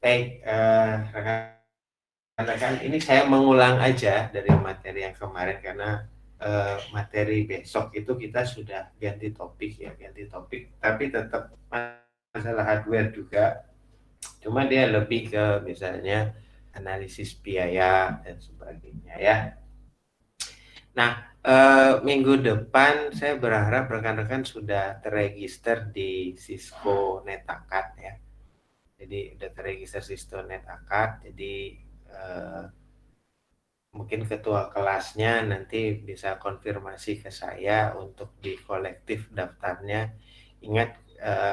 Baik, rekan-rekan, ini saya mengulang aja dari materi yang kemarin karena materi besok itu kita sudah ganti topik ya, tapi tetap masalah hardware juga. Cuma dia lebih ke misalnya analisis biaya dan sebagainya ya. Nah, minggu depan saya berharap rekan-rekan sudah terregister di Cisco NetAcad ya. Jadi udah terregister Cisco NetAcad, jadi eh, mungkin ketua kelasnya nanti bisa konfirmasi ke saya untuk di kolektif daftarnya. Ingat,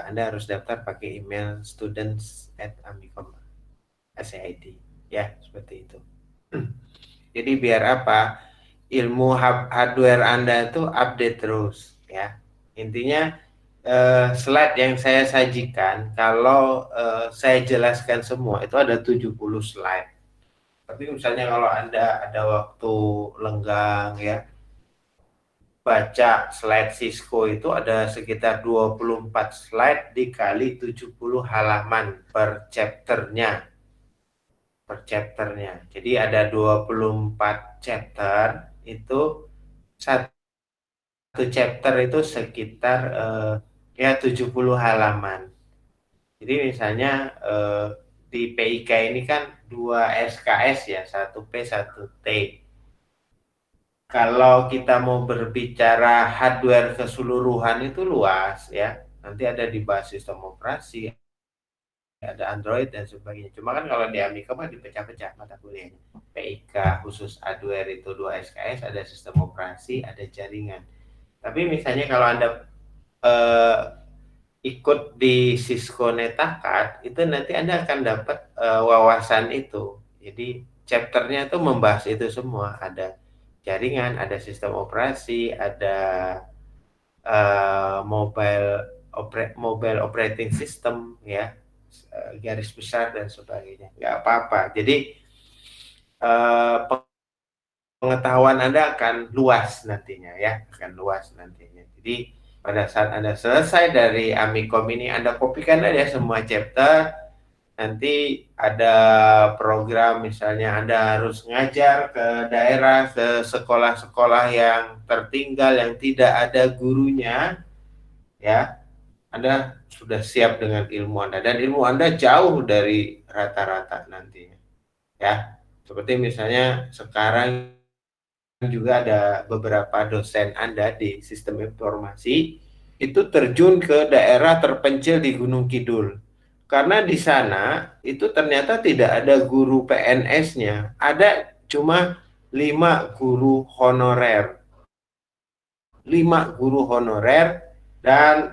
Anda harus daftar pakai email students@amicom.ac.id ya, seperti itu. Jadi biar apa? Ilmu hardware Anda itu update terus ya. Intinya slide yang saya sajikan, kalau saya jelaskan semua itu ada 70 slide. Tapi misalnya kalau Anda ada waktu lenggang ya, baca slide Cisco itu ada sekitar 24 slide dikali 70 halaman per chapternya. Jadi ada 24 chapter, itu satu chapter itu sekitar ya 70 halaman. Jadi misalnya di PIK ini kan 2 SKS ya, 1P, 1T. Kalau kita mau berbicara hardware keseluruhan itu luas ya. Nanti ada di basis sistem operasi, ada Android dan sebagainya. Cuma kan kalau di Amika mah dipecah-pecah mata kuliahnya. PIK khusus hardware itu 2 SKS, ada sistem operasi, ada jaringan. Tapi misalnya kalau Anda eh, ikut di Cisco NetAcad, itu nanti Anda akan dapat wawasan itu. Jadi chapternya itu membahas itu semua. Ada jaringan, ada sistem operasi, ada mobile operating system ya, garis besar dan sebagainya. Nggak apa-apa. Jadi eh, pengetahuan Anda akan luas nantinya ya, akan luas nantinya. Jadi pada saat Anda selesai dari Amikom ini, Anda kopikan aja semua chapter. Nanti ada program misalnya Anda harus ngajar ke daerah, ke sekolah-sekolah yang tertinggal, yang tidak ada gurunya, ya. Anda sudah siap dengan ilmu Anda, dan ilmu Anda jauh dari rata-rata nantinya, ya. Seperti misalnya sekarang juga ada beberapa dosen Anda di sistem informasi itu terjun ke daerah terpencil di Gunung Kidul. Karena di sana itu ternyata tidak ada guru PNS-nya, ada cuma 5 guru honorer. 5 guru honorer, dan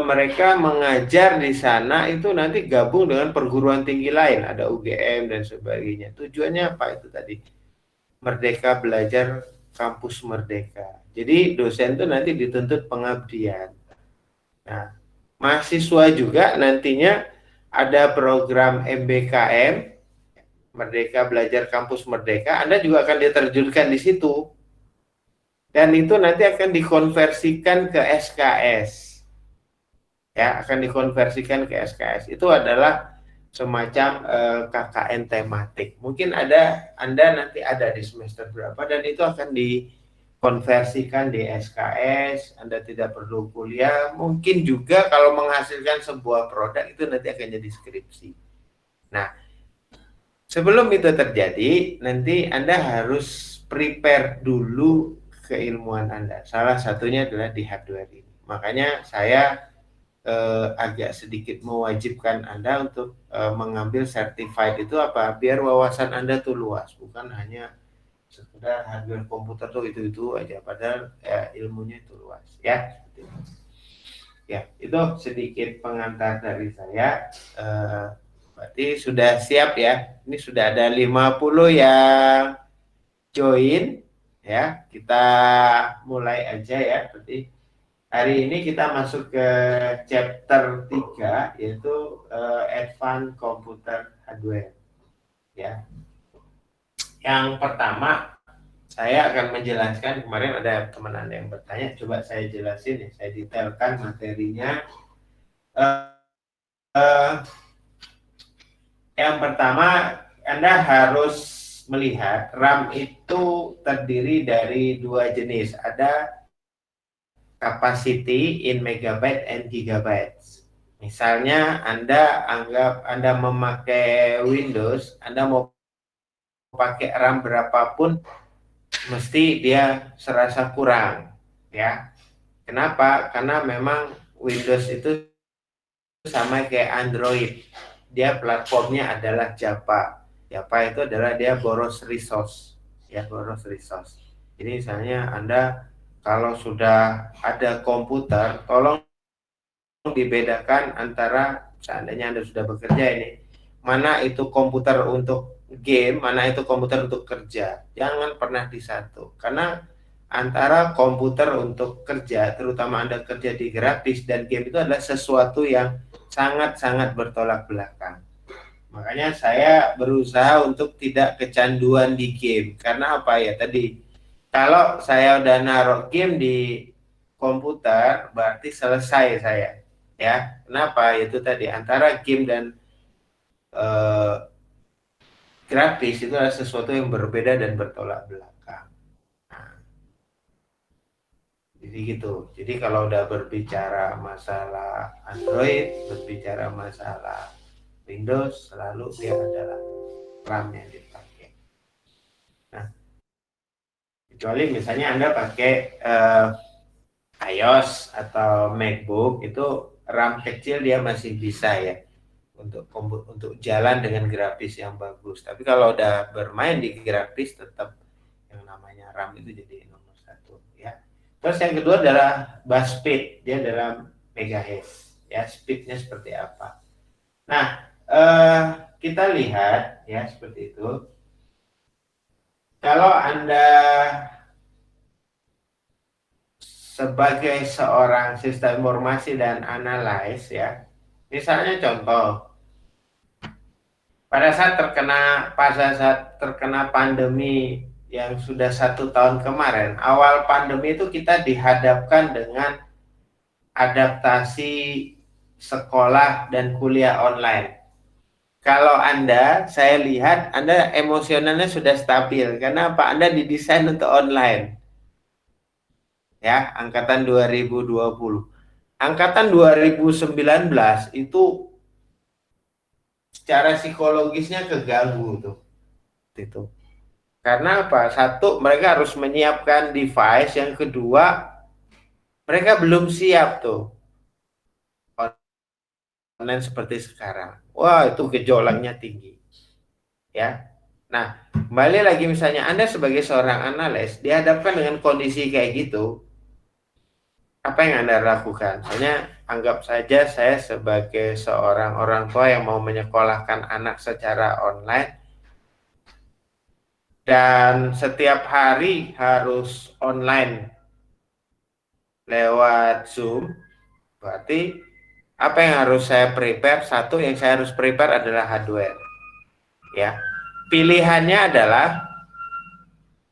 mereka mengajar di sana itu nanti gabung dengan perguruan tinggi lain, ada UGM dan sebagainya. Tujuannya apa itu tadi? Merdeka Belajar Kampus Merdeka. Jadi dosen itu nanti dituntut pengabdian. Nah, mahasiswa juga nantinya ada program MBKM, Merdeka Belajar Kampus Merdeka. Anda juga akan diterjunkan di situ. Dan itu nanti akan dikonversikan ke SKS. Ya, akan dikonversikan ke SKS. Itu adalah semacam KKN tematik. Mungkin Anda nanti ada di semester berapa, dan itu akan dikonversikan di SKS. Anda tidak perlu kuliah. Mungkin juga kalau menghasilkan sebuah produk itu nanti akan jadi skripsi. Nah, sebelum itu terjadi, nanti Anda harus prepare dulu keilmuan Anda. Salah satunya adalah di hardware ini. Makanya saya agak sedikit mewajibkan Anda untuk mengambil certified itu apa? Biar wawasan Anda tuh luas, bukan hanya sekedar hardware komputer tuh itu aja, padahal ya, ilmunya itu luas ya. Ya, itu sedikit pengantar dari saya. Berarti sudah siap ya. Ini sudah ada 50 yang join ya. Kita mulai aja ya. Berarti hari ini kita masuk ke chapter 3, yaitu Advanced Computer Hardware ya. Yang pertama saya akan menjelaskan, kemarin ada teman Anda yang bertanya, coba saya jelasin ya, saya detailkan materinya. Yang pertama, Anda harus melihat RAM itu terdiri dari dua jenis. Ada capacity in megabyte and gigabytes. Misalnya Anda memakai Windows, Anda mau pakai RAM berapapun mesti dia serasa kurang, ya. Kenapa? Karena memang Windows itu sama kayak Android. Dia platformnya adalah Java. Java itu adalah dia boros resource, ya, boros resource. Jadi misalnya Anda kalau sudah ada komputer, tolong dibedakan antara seandainya Anda sudah bekerja ini, mana itu komputer untuk game, mana itu komputer untuk kerja. Jangan pernah disatu. Karena antara komputer untuk kerja, terutama Anda kerja di grafis dan game itu adalah sesuatu yang sangat-sangat bertolak belakang. Makanya saya berusaha untuk tidak kecanduan di game. Karena apa ya tadi, kalau saya udah naruh game di komputer, berarti selesai saya. Ya, kenapa? Itu tadi antara game dan eh, grafis itu adalah sesuatu yang berbeda dan bertolak belakang. Nah, jadi gitu. Jadi kalau udah berbicara masalah Android, berbicara masalah Windows, selalu dia adalah RAM yang dipakai. Nah, kecuali misalnya Anda pakai iOS atau MacBook, itu RAM kecil dia masih bisa ya untuk jalan dengan grafis yang bagus. Tapi kalau udah bermain di grafis, tetap yang namanya RAM itu jadi nomor satu, ya. Terus yang kedua adalah bus speed, dia dalam megahertz, ya, speednya seperti apa. Nah, kita lihat ya seperti itu. Kalau Anda sebagai seorang sistem informasi dan analis, ya, misalnya contoh, pada saat terkena pandemi yang sudah 1 tahun kemarin, awal pandemi itu kita dihadapkan dengan adaptasi sekolah dan kuliah online. Kalau saya lihat Anda emosionalnya sudah stabil. Karena apa? Anda didesain untuk online. Ya, angkatan 2020. Angkatan 2019 itu secara psikologisnya keganggu tuh. Itu. Karena apa? Satu, mereka harus menyiapkan device. Yang kedua, mereka belum siap tuh online seperti sekarang. Wah, itu gejolaknya tinggi. Ya. Nah, kembali lagi misalnya Anda sebagai seorang analis dihadapkan dengan kondisi kayak gitu, apa yang Anda lakukan? Misalnya anggap saja saya sebagai seorang orang tua yang mau menyekolahkan anak secara online dan setiap hari harus online lewat Zoom, berarti apa yang harus saya prepare? Satu yang saya harus prepare adalah hardware. Ya. Pilihannya adalah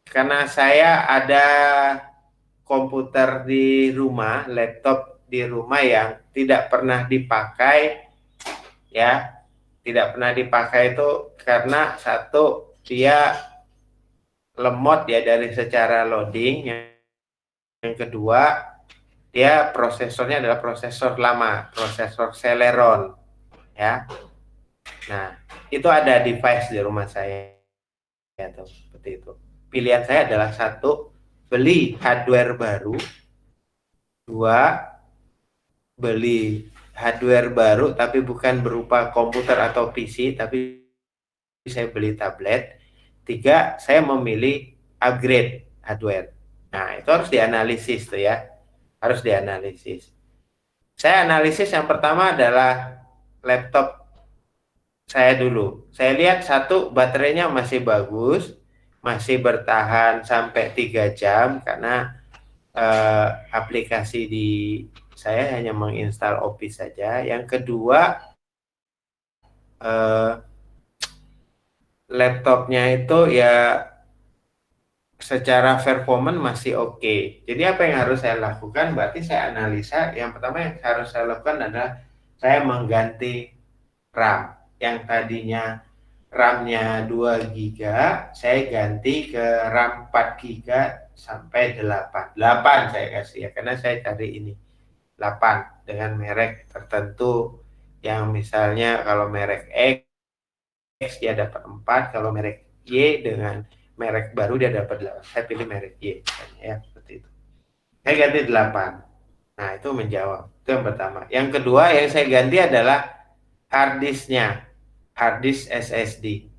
karena saya ada komputer di rumah, laptop di rumah yang tidak pernah dipakai, ya, tidak pernah dipakai itu karena satu dia lemot ya dari secara loading, yang kedua dia prosesornya adalah prosesor lama, prosesor Celeron, ya. Nah, itu ada device di rumah saya, ya, tuh, seperti itu. Pilihan saya adalah satu, beli hardware baru, dua, beli hardware baru tapi bukan berupa komputer atau PC, tapi saya beli tablet. Tiga, saya memilih upgrade hardware. Nah, itu harus dianalisis tuh ya. Harus dianalisis. Saya analisis yang pertama adalah laptop saya dulu. Saya lihat satu, baterainya masih bagus, masih bertahan sampai 3 jam karena aplikasi di saya hanya menginstal Office saja. Yang kedua, laptopnya itu ya secara performance masih oke. Jadi apa yang harus saya lakukan? Berarti saya analisa. Yang pertama yang harus saya lakukan adalah saya mengganti RAM. yang tadinya RAM-nya 2 GB, saya ganti ke RAM 4 GB sampai 8. 8 saya kasih ya, karena saya cari ini 8 dengan merek tertentu yang misalnya kalau merek X dia dapat 4, kalau merek Y dengan merek baru dia dapat 8. Saya pilih merek Y ya, seperti itu. Saya ganti 8. Nah, itu menjawab. Itu yang pertama. Yang kedua yang saya ganti adalah hard disknya, hard disk SSD.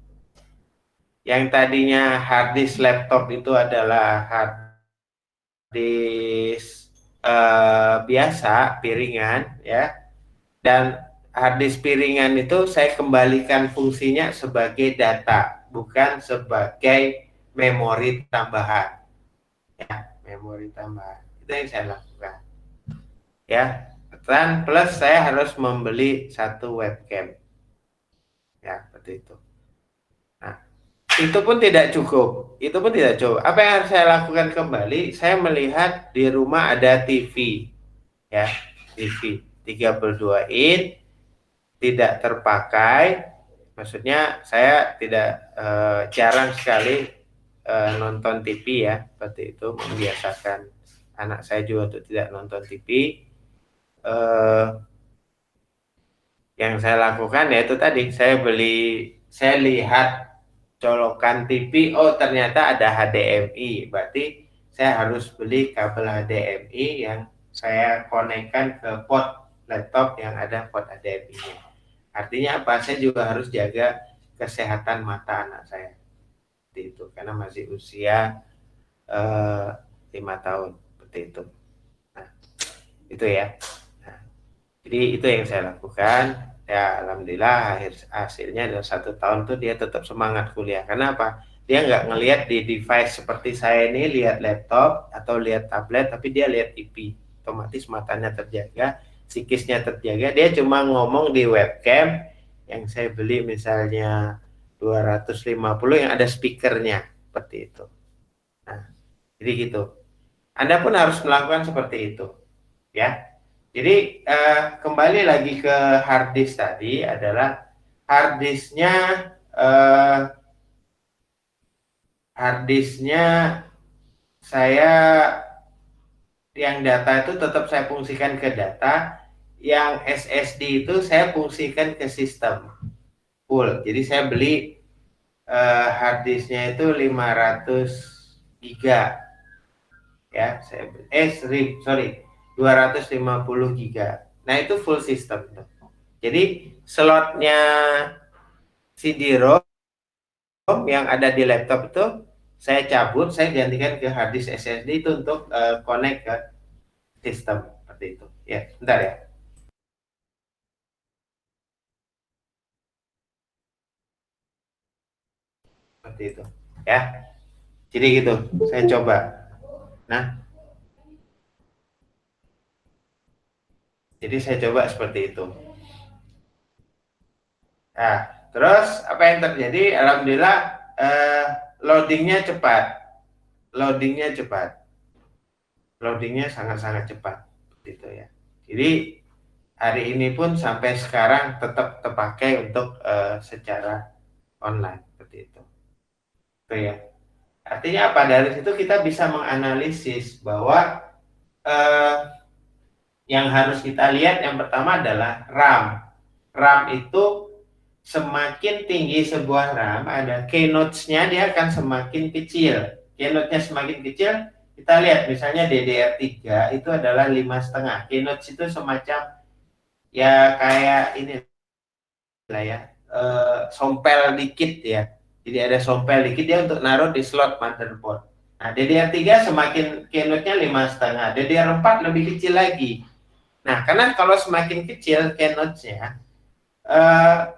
Yang tadinya hard disk laptop itu adalah hard disk biasa, piringan, ya. Dan hard disk piringan itu saya kembalikan fungsinya sebagai data, bukan sebagai memori tambahan. Ya, memori tambahan. Itu yang saya lakukan. Ya, dan plus saya harus membeli satu webcam. Ya, seperti itu. Nah, itu pun tidak cukup. Itu pun tidak cukup. Apa yang harus saya lakukan kembali? Saya melihat di rumah ada TV. Ya, TV 32 in, tidak terpakai. Maksudnya saya tidak jarang sekali nonton TV ya, seperti itu, membiasakan anak saya juga untuk tidak nonton TV. Eh, yang saya lakukan yaitu tadi saya lihat colokan TV, oh ternyata ada HDMI, berarti saya harus beli kabel HDMI yang saya konekkan ke port laptop yang ada port HDMI-nya. Artinya apa? Saya juga harus jaga kesehatan mata anak saya. Seperti itu, karena masih usia 5 tahun, seperti itu. Nah, itu ya. Nah, jadi itu yang saya lakukan. Ya, alhamdulillah hasilnya dalam 1 tahun tuh dia tetap semangat kuliah. Kenapa? Dia nggak ngelihat di device seperti saya ini, lihat laptop atau lihat tablet, tapi dia lihat TV. Otomatis matanya terjaga, psikisnya terjaga. Dia cuma ngomong di webcam yang saya beli misalnya 250 yang ada speakernya, seperti itu. Nah, jadi gitu. Anda pun harus melakukan seperti itu, ya. Jadi kembali lagi ke hard disk tadi adalah hard disknya eh, hard disknya saya yang data itu tetap saya fungsikan ke data, yang SSD itu saya fungsikan ke sistem full. Jadi saya beli hard disknya itu 500 giga ya, sorry 250 giga. Nah itu full system. Jadi slotnya CD-ROM yang ada di laptop itu saya cabut, saya gantikan ke hard disk SSD itu untuk connect ke sistem seperti itu. Ya, bentar ya, seperti itu. Ya, jadi gitu. Saya coba. Nah, jadi saya coba seperti itu. Nah, terus apa yang terjadi? Alhamdulillah eh, loadingnya cepat, loadingnya cepat, loadingnya sangat-sangat cepat, gitu ya. Jadi hari ini pun sampai sekarang tetap terpakai untuk secara online, seperti itu. Itu ya. Artinya apa? Dari situ kita bisa menganalisis bahwa eh, yang harus kita lihat yang pertama adalah RAM. RAM itu semakin tinggi sebuah RAM, ada keynotes-nya dia akan semakin kecil. Keynote-nya semakin kecil, kita lihat misalnya DDR3 itu adalah 5,5. Keynotes itu semacam ya kayak ini lah ya, sompel dikit ya. Jadi ada sompel dikit dia untuk naruh di slot motherboard. Nah, DDR3 semakin keynote-nya 5,5, DDR4 lebih kecil lagi. Nah, karena kalau semakin kecil keynote-nya,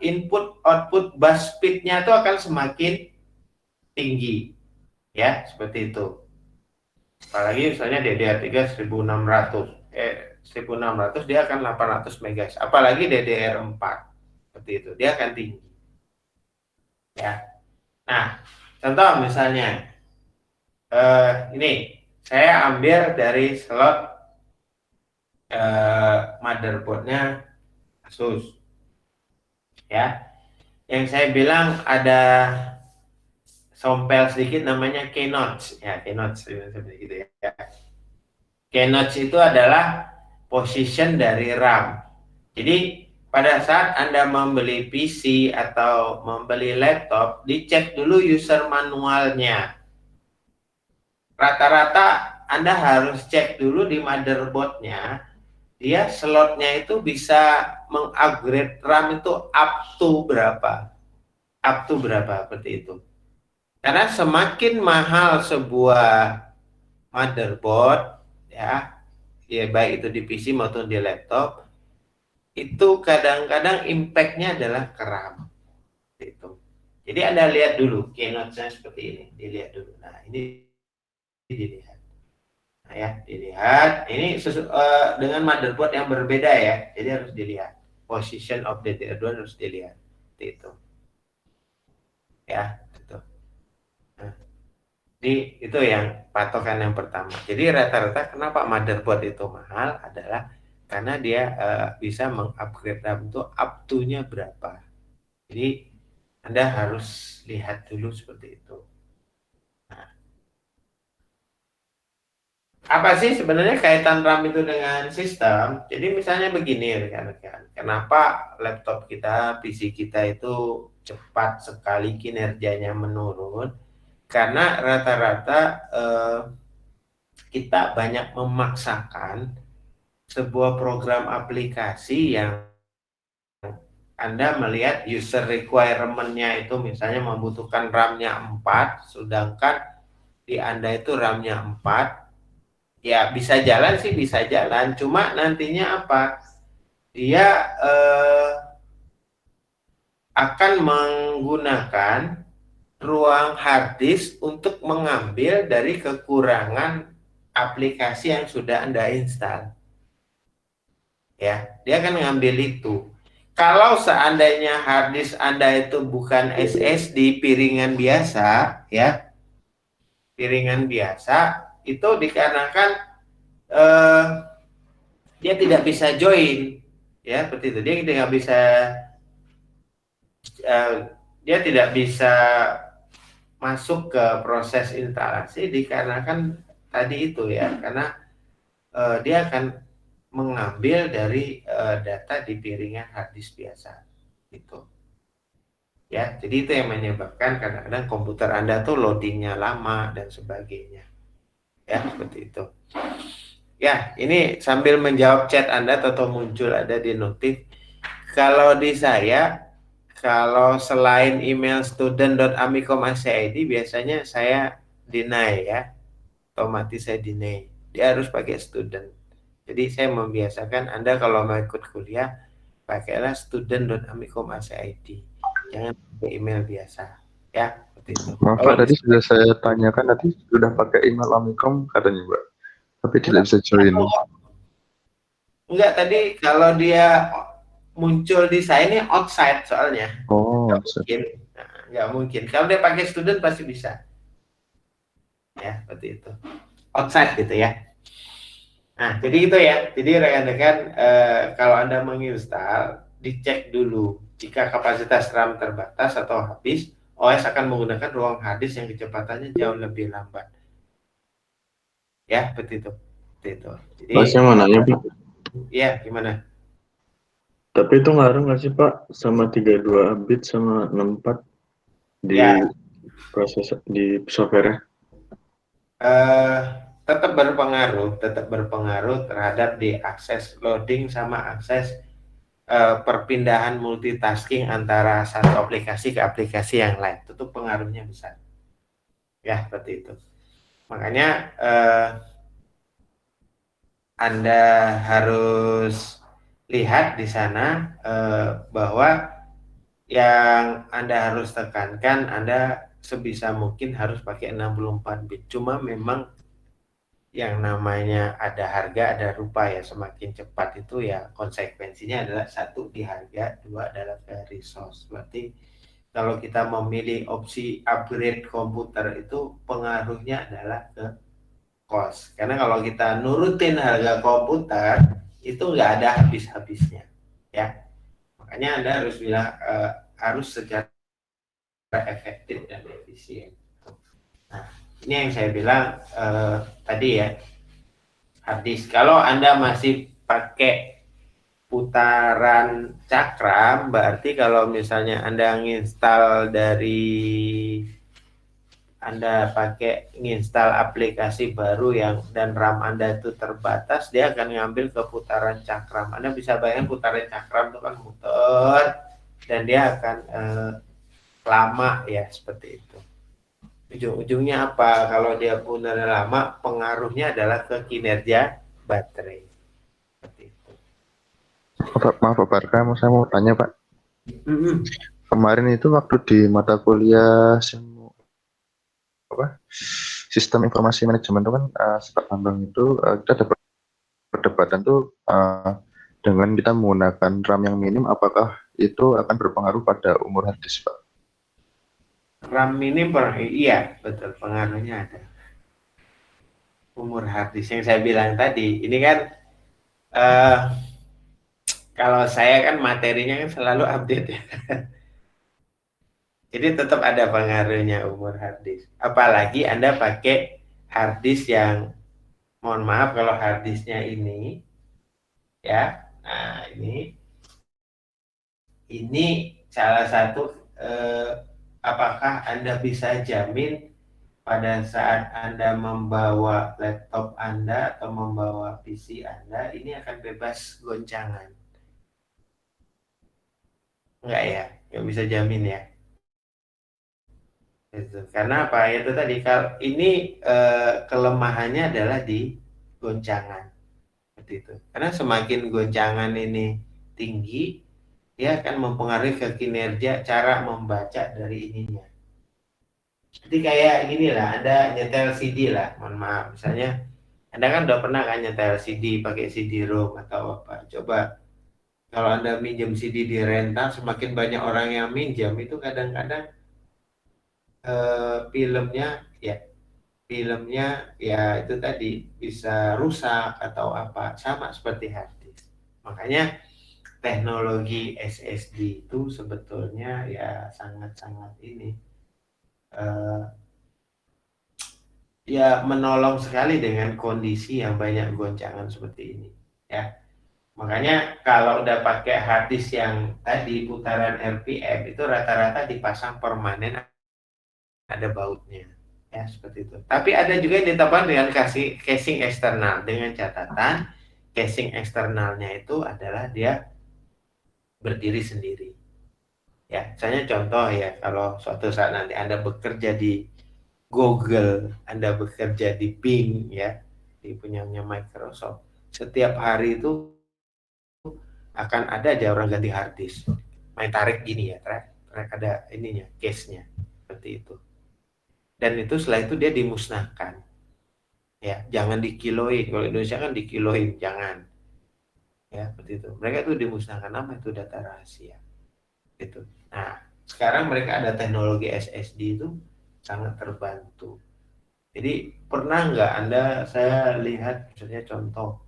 input output bus speed-nya itu akan semakin tinggi, ya, seperti itu. Apalagi misalnya DDR3 1600, 1600 dia akan 800 MHz. Apalagi DDR4, seperti itu, dia akan tinggi, ya. Nah, contoh misalnya ini saya ambil dari slot motherboardnya Asus, ya. Yang saya bilang ada sompel sedikit namanya keynotes. Ya, keynotes seperti itu ya. Keynotes itu adalah position dari RAM. Jadi pada saat Anda membeli PC atau membeli laptop, dicek dulu user manualnya. Rata-rata Anda harus cek dulu di motherboardnya, dia slotnya itu bisa mengupgrade RAM itu up to berapa? Up to berapa seperti itu. Karena semakin mahal sebuah motherboard, ya, ya baik itu di PC maupun di laptop, itu kadang-kadang impact-nya adalah ke RAM. Itu. Jadi Anda lihat dulu keynote-nya seperti ini, dilihat dulu. Nah, ini dilihat. Nah, ya, dilihat. Ini dengan motherboard yang berbeda ya. Jadi harus dilihat. Position of the DDR2 harus dilihat. Itu. Ya, itu. Nah, jadi itu yang patokan yang pertama. Jadi rata-rata kenapa motherboard itu mahal adalah karena dia bisa mengupgrade RAM itu up to-nya berapa. Jadi Anda harus lihat dulu seperti itu. Nah, apa sih sebenarnya kaitan RAM itu dengan sistem? Jadi misalnya begini rekan-rekan, kenapa laptop kita, PC kita itu cepat sekali kinerjanya menurun? Karena rata-rata kita banyak memaksakan sebuah program aplikasi yang Anda melihat user requirement-nya itu misalnya membutuhkan RAM-nya 4, sedangkan di Anda itu RAM-nya 4. Ya bisa jalan sih, bisa jalan, cuma nantinya apa, dia akan menggunakan ruang hard disk untuk mengambil dari kekurangan aplikasi yang sudah Anda install. Ya, dia akan mengambil itu. Kalau seandainya hard disk Anda itu bukan SSD piringan biasa, ya, piringan biasa, itu dikarenakan eh, dia tidak bisa join, ya seperti itu. Dia tidak bisa uh, dia tidak bisa masuk ke proses instalasi dikarenakan tadi itu ya, karena dia akan mengambil dari data di piringan hard disk biasa gitu ya. Jadi itu yang menyebabkan kadang-kadang komputer Anda tuh loadingnya lama dan sebagainya ya, seperti itu ya. Ini sambil menjawab chat Anda atau muncul ada di notif. Kalau di saya, kalau selain email student.amikom.ac.id biasanya saya deny ya, otomatis saya deny. Dia harus pakai student. Jadi saya membiasakan Anda kalau mau ikut kuliah, pakailah student.amikom.ac.id. Jangan pakai email biasa. Ya, seperti itu. Maaf Kalau Pak, tadi sudah saya tanyakan, tadi sudah pakai email Amikom katanya Pak, tapi tidak bisa join. enggak, tadi kalau dia muncul di saya ini outside soalnya. Nggak Oh, mungkin. Nah, nggak mungkin. Kalau dia pakai student pasti bisa. Ya, seperti itu. Outside gitu ya. Nah, jadi itu ya. Jadi rekan-rekan, kalau Anda menginstal, dicek dulu. Jika kapasitas RAM terbatas atau habis, OS akan menggunakan ruang hard disk yang kecepatannya jauh lebih lambat. Ya, seperti itu. Seperti itu. Jadi, Masnya mau nanya Pak, ya gimana? tapi itu ngaruh nggak sih Pak sama 32 bit sama 64 di Ya, proses di software? eh, tetap berpengaruh terhadap diakses loading sama akses perpindahan multitasking antara satu aplikasi ke aplikasi yang lain. Itu tuh pengaruhnya besar. Ya, seperti itu. Makanya Anda harus lihat di sana bahwa yang Anda harus tekankan, Anda sebisa mungkin harus pakai 64 bit. Cuma memang yang namanya ada harga, ada rupa ya. Semakin cepat itu ya konsekuensinya adalah satu di harga, dua adalah ke resource. Berarti kalau kita memilih opsi upgrade komputer itu pengaruhnya adalah ke cost. Karena kalau kita nurutin harga komputer itu nggak ada habis-habisnya, ya. Makanya Anda harus bilang harus secara efektif dan efisien. Nah, ini yang saya bilang tadi ya, hard disk. Kalau Anda masih pakai putaran cakram, berarti kalau misalnya Anda nginstal Anda pakai nginstal aplikasi baru yang dan RAM Anda itu terbatas, dia akan ngambil ke putaran cakram. Anda bisa bayangkan putaran cakram itu kan muter dan dia akan lama ya seperti itu. Ujung-ujungnya apa? Kalau dia punya lama, pengaruhnya adalah ke kinerja baterai. Seperti itu. Maaf Pak Barka, saya mau tanya Pak. Mm-mm. Kemarin itu waktu di mata kuliah sistem informasi manajemen itu kan Pak Bambang itu kita ada perdebatan tuh dengan kita menggunakan RAM yang minim, apakah itu akan berpengaruh pada umur hard disk Pak? RAM ini iya betul pengaruhnya ada. Umur hard disk yang saya bilang tadi, ini kan eh, kalau saya kan materinya kan selalu update ya. Jadi tetap ada pengaruhnya umur hard disk. Apalagi Anda pakai hard disk yang, mohon maaf kalau hard disknya ini, ya, nah ini salah satu apakah Anda bisa jamin pada saat Anda membawa laptop Anda atau membawa PC Anda ini akan bebas goncangan? Enggak ya, nggak bisa jamin ya. Gitu. Karena apa? Itu tadi kalau ini kelemahannya adalah di goncangan seperti itu. Karena semakin goncangan ini tinggi, dia akan mempengaruhi ke kinerja cara membaca dari ininya. Jadi kayak gini lah, Anda nyetel CD lah, mohon maaf. Misalnya, Anda kan udah pernah kan nyetel CD pakai CD-ROM atau apa. Coba kalau Anda minjem CD di rental, semakin banyak orang yang minjem, itu kadang-kadang filmnya ya filmnya ya itu tadi bisa rusak atau apa sama seperti hard disk. Makanya teknologi SSD itu sebetulnya ya sangat-sangat ini eh, ya menolong sekali dengan kondisi yang banyak goncangan seperti ini ya. Makanya kalau udah pakai hard disk yang tadi putaran RPM itu rata-rata dipasang permanen ada bautnya ya seperti itu. Tapi ada juga yang ditambah dengan casing eksternal dengan catatan casing eksternalnya itu adalah dia berdiri sendiri. Ya, misalnya contoh ya, kalau suatu saat nanti Anda bekerja di Google, Anda bekerja di Bing ya, di punyanya Microsoft, setiap hari itu akan ada aja orang ganti hard disk. Main tarik gini ya, tarik ada ininya, case-nya. Seperti itu. Dan itu setelah itu dia dimusnahkan. Ya, jangan dikiloin. Kalau Indonesia kan dikiloin, jangan. Ya, seperti itu. Mereka itu dimusnahkan nama itu data rahasia. Itu. Nah, sekarang mereka ada teknologi SSD itu sangat terbantu. Jadi pernah nggak Anda saya lihat misalnya contoh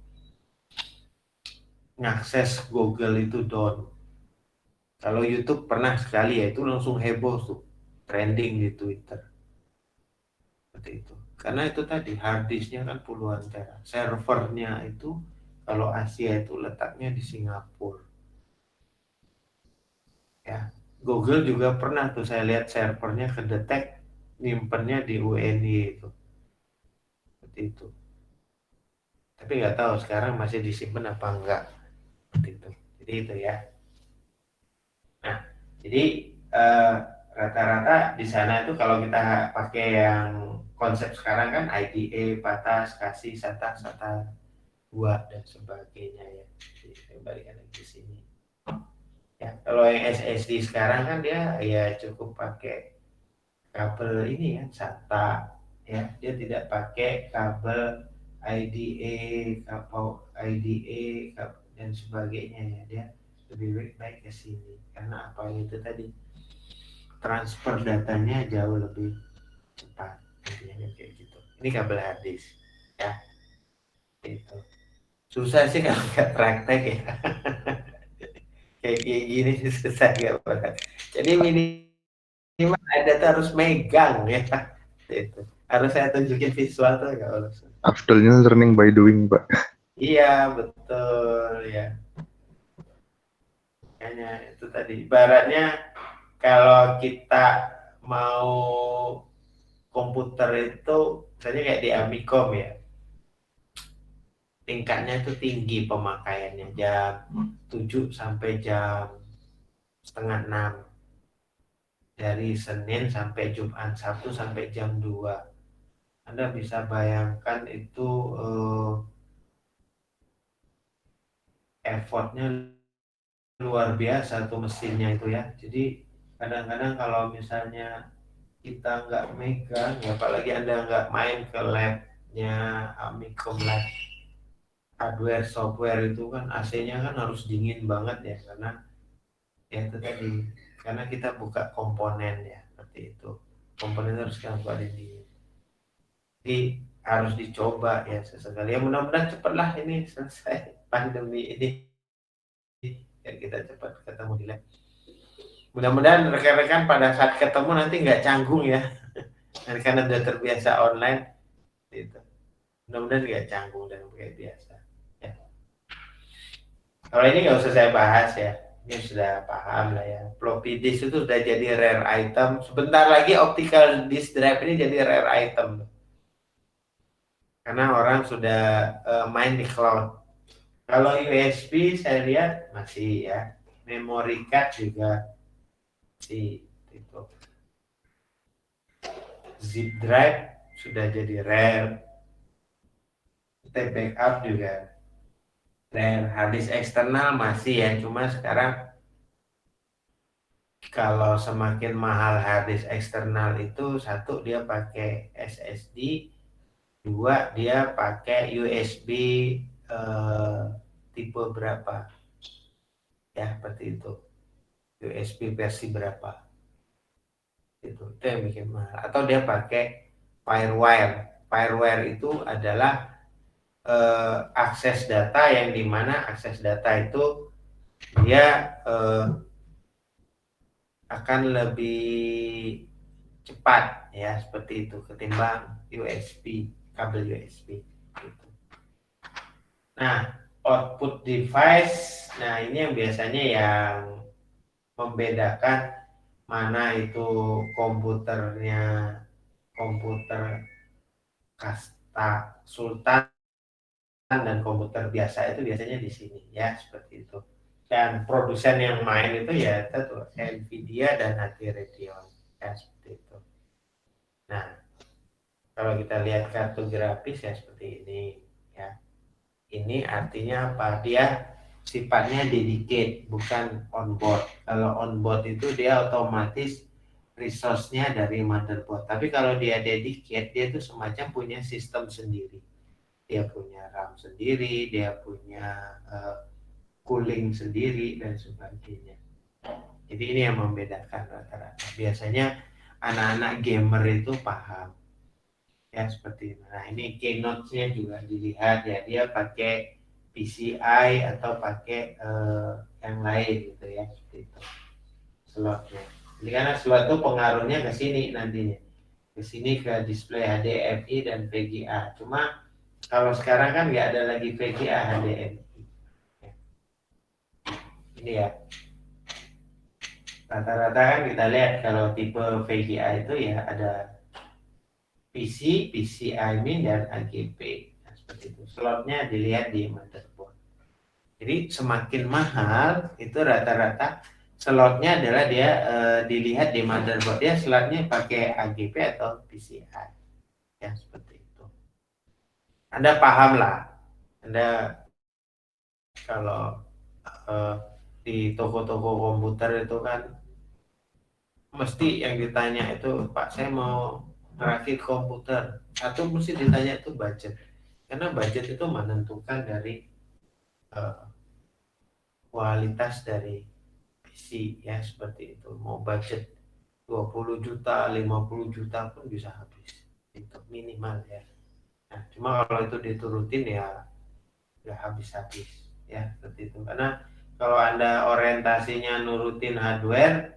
ngakses Google itu down. Kalau YouTube pernah sekali ya itu langsung heboh tuh trending di Twitter seperti itu. Karena itu tadi hard disknya kan puluhan tera. Servernya itu kalau Asia itu letaknya di Singapura. Ya, Google juga pernah tuh saya lihat servernya kedetek nyimpennya di UNI itu seperti itu. Tapi nggak tahu sekarang masih disimpan apa enggak seperti itu. Jadi itu ya. Nah, jadi eh, rata-rata di sana itu kalau kita pakai yang konsep sekarang kan IDE, batas, kasih, SATA, SATA 2 dan sebagainya ya. Jadi kembali lagi ke sini. Ya, kalau yang SSD sekarang kan dia ya cukup pakai kabel ini ya SATA ya, dia tidak pakai kabel IDE, kabel IDE dan sebagainya ya, dia lebih baik ke sini karena apa itu tadi transfer datanya jauh lebih cepat intinya kayak gitu. Ini kabel hard disk ya itu susah sih kalau nggak praktek ya. kayak gini susah nggak berat. Jadi minimal ada tuh harus megang ya. Itu harus saya tunjukin visual tuh nggak harus. Afdolnya learning by doing, Pak. Iya betul ya. Kayaknya itu tadi. Ibaratnya kalau kita mau komputer itu, misalnya kayak di Amicom ya, tingkatnya itu tinggi pemakaiannya jam 7 sampai jam setengah 6 dari Senin sampai Jumat, Sabtu sampai jam 2. Anda bisa bayangkan itu effortnya luar biasa tuh mesinnya itu ya. Jadi kadang-kadang kalau misalnya kita nggak megang, ya apalagi Anda nggak main ke labnya Amicom Lab, hardware software itu kan AC-nya kan harus dingin banget ya, karena ya itu tadi, karena kita buka komponen ya seperti itu, komponen harus kita buka dingin. Jadi harus dicoba ya sesekali ya, mudah-mudahan cepatlah ini selesai pandemi ini ya, kita cepat ketemu di lab. Mudah-mudahan rekan-rekan pada saat ketemu nanti nggak canggung ya, karena udah terbiasa online gitu. Mudah-mudahan nggak canggung dan kayak biasa ya. Kalau ini nggak usah saya bahas ya, ini sudah paham lah ya. Floppy disk itu sudah jadi rare item. Sebentar lagi optical disk drive ini jadi rare item, karena orang sudah main di cloud. Kalau USB saya lihat masih ya, memory card juga masih itu. Zip drive sudah jadi rare, backup juga rare, hard disk eksternal masih ya, cuma sekarang kalau semakin mahal hard disk eksternal itu, satu dia pakai SSD, dua dia pakai USB tipe berapa ya, seperti itu, USB versi berapa itu yang bikin mahal, atau dia pakai firewire. Firewire itu adalah akses data, yang dimana akses data itu dia akan lebih cepat ya, seperti itu, ketimbang USB, kabel USB gitu. Nah, output device, nah ini yang biasanya yang membedakan mana itu komputernya komputer kasta sultan dan komputer biasa, itu biasanya di sini ya, seperti itu. Dan produsen yang main itu ya tentu Nvidia dan nanti Radeon ya, seperti itu. Nah, kalau kita lihat kartu grafis ya seperti ini ya. Ini artinya apa? Dia sifatnya dedicate, bukan on board. Kalau on board itu dia otomatis resource-nya dari motherboard. Tapi kalau dia dedicate, dia itu semacam punya sistem sendiri. Dia punya RAM sendiri, dia punya cooling sendiri dan sebagainya. Jadi ini yang membedakan rata-rata. Biasanya anak-anak gamer itu paham ya, seperti itu. Nah ini keynote-nya juga dilihat ya, dia pakai PCI atau pakai yang lain gitu ya, seperti itu slotnya. Jadi karena slot itu pengaruhnya ke sini nantinya, ke sini, ke display HDMI dan VGA. Cuma kalau sekarang kan nggak ada lagi VGA, HDMI. Ini ya, rata-rata kan kita lihat kalau tipe VGA itu ya ada PC, PCI min dan AGP. Nah, seperti itu. Slotnya dilihat di motherboard. Jadi semakin mahal itu rata-rata slotnya adalah dia dilihat di motherboard, dia slotnya pakai AGP atau PCI. Ya seperti itu. Anda paham lah. Anda kalau eh, di toko-toko komputer itu kan mesti yang ditanya itu, Pak saya mau merakit komputer, atau mesti ditanya itu budget, karena budget itu menentukan dari uh, kualitas dari PC ya, seperti itu. Mau budget 20 juta 50 juta pun bisa habis, itu minimal ya. Nah cuma kalau itu diturutin ya nggak habis-habis ya, seperti itu. Karena kalau Anda orientasinya nurutin hardware,